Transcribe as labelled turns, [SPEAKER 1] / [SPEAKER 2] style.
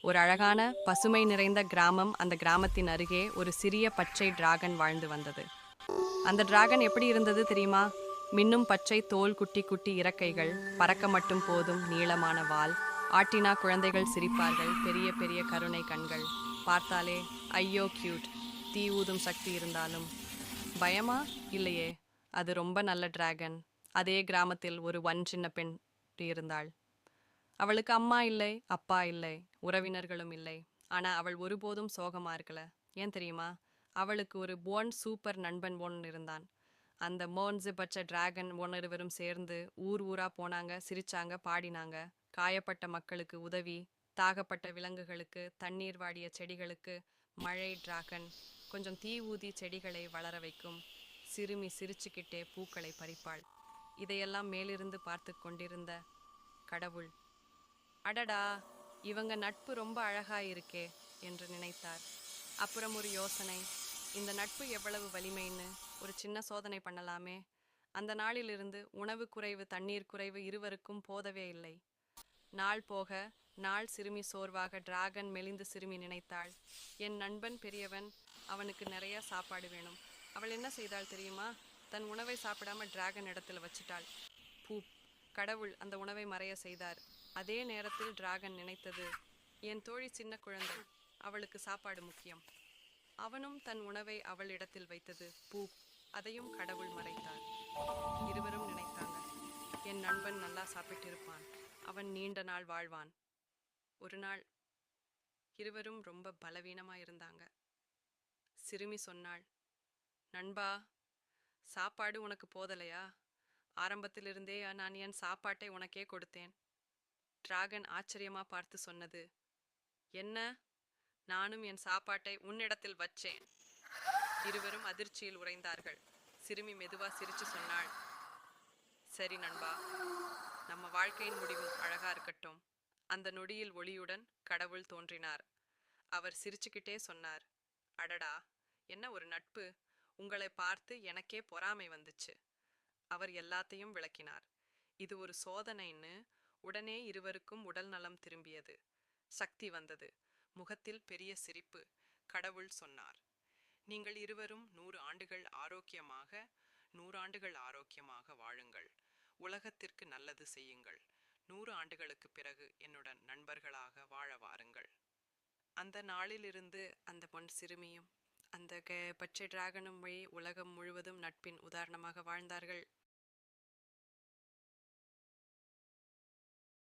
[SPEAKER 1] ஒரு அழகான பசுமை நிறைந்த கிராமம். அந்த கிராமத்தின் அருகே ஒரு சிறிய பச்சை டிராகன் வாழ்ந்து வந்தது. அந்த டிராகன் எப்படி இருந்தது தெரியுமா? மின்னும் பச்சை தோல், குட்டி குட்டி இறக்கைகள், பறக்க மட்டும் போதும் நீளமான வால். ஆட்டினா குழந்தைகள் சிரிப்பார்கள். பெரிய பெரிய கருணை கண்கள். பார்த்தாலே ஐயோ கியூட். தீ ஊதும் சக்தி இருந்தாலும் பயமா? இல்லையே. அது ரொம்ப நல்ல டிராகன். அதே கிராமத்தில் ஒரு சின்ன பெண் இருந்தாள். அவளுக்கு அம்மா இல்லை, அப்பா இல்லை, உறவினர்களும் இல்லை. ஆனா அவள் ஒருபோதும் சோகமா இருக்கல. ஏன் தெரியுமா? அவளுக்கு ஒரு சூப்பர் நண்பன் இருந்தான். அந்த மோன்ஸு பச்ச டிராகன் இருவரும் சேர்ந்து ஊர் ஊரா போனாங்க, சிரிச்சாங்க, பாடினாங்க. காயப்பட்ட மக்களுக்கு உதவி, தாகப்பட்ட விலங்குகளுக்கு, தண்ணீர் வாடிய செடிகளுக்கு மழை டிராகன் கொஞ்சம் தீ ஊதி செடிகளை வளர வைக்கும். சிறுமி சிரிச்சுக்கிட்டே பூக்களை பறிப்பாள். இதையெல்லாம் மேலிருந்து பார்த்து கொண்டிருந்த கடவுள், அடடா, இவங்க நட்பு ரொம்ப அழகா இருக்கே என்று நினைத்தார். அப்புறம் ஒரு யோசனை, இந்த நட்பு எவ்வளவு வலிமைன்னு ஒரு சின்ன சோதனை பண்ணலாமே. அந்த நாளிலிருந்து உணவு குறைவு, தண்ணீர் குறைவு இருவருக்கும் போதவே இல்லை. நாள் போக நாள் சிறுமி சோர்வாக, டிராகன் மெலிந்து சிறுமி நினைத்தாள், என் நண்பன் பெரியவன், அவனுக்கு நிறைய சாப்பாடு வேணும். அவள் என்ன செய்தாள் தெரியுமா? தன் உணவை சாப்பிடாம டிராகன் இடத்துல வச்சிட்டாள். பூப், கடவுள் அந்த உணவை மறைய செய்தார். அதே நேரத்தில் டிராகன் நினைத்தது, என் தோழி சின்ன குழந்தை, அவளுக்கு சாப்பாடு முக்கியம். அவனும் தன் உணவை அவள் இடத்தில் வைத்தது. பூப், அதையும் கடவுள் மறைத்தார். இருவரும் நினைத்தாங்க, என் நண்பன் நல்லா சாப்பிட்டு இருப்பான், அவன் நீண்ட நாள் வாழ்வான். ஒரு நாள் இருவரும் ரொம்ப பலவீனமா இருந்தாங்க. சிறுமி சொன்னாள், நண்பா, சாப்பாடு உனக்கு போதலையா? ஆரம்பத்திலிருந்தே நான் என் சாப்பாட்டை உனக்கே கொடுத்தேன். டிராகன் ஆச்சரியமா பார்த்து சொன்னது, என்ன? நானும் என் சாப்பாட்டை உன்னிடத்தில் வச்சேன். இருவரும் அதிர்ச்சியில் உறைந்தார்கள். சிறுமி மெதுவா சிரிச்சு சொன்னாள், சரி நண்பா, நம்ம வாழ்க்கையின் முடிவும் அழகா இருக்கட்டும். அந்த நொடியில் ஒளியுடன் கடவுள் தோன்றினார். அவர் சிரிச்சுக்கிட்டே சொன்னார், அடடா, என்ன ஒரு நட்பு! உங்களை பார்த்து எனக்கே பொறாமை வந்துச்சு. அவர் எல்லாத்தையும் விளக்கினார். இது ஒரு சோதனைன்னு. உடனே இருவருக்கும் உடல் நலம் திரும்பியது. சக்தி வந்தது. முகத்தில் பெரிய சிரிப்பு. கடவுள் சொன்னார், நீங்கள் இருவரும் 100 ஆண்டுகள் ஆரோக்கியமாக 100 ஆண்டுகள் ஆரோக்கியமாக வாழுங்கள். உலகத்திற்கு நல்லது செய்யுங்கள். 100 ஆண்டுகளுக்கு பிறகு என்னுடன் நண்பர்களாக வாழ வாருங்கள். அந்த நாளிலிருந்து அந்த சிறுமியும் அந்த பச்சை டிராகனும் வழி உலகம் முழுவதும் நட்பின் உதாரணமாக வாழ்ந்தார்கள்.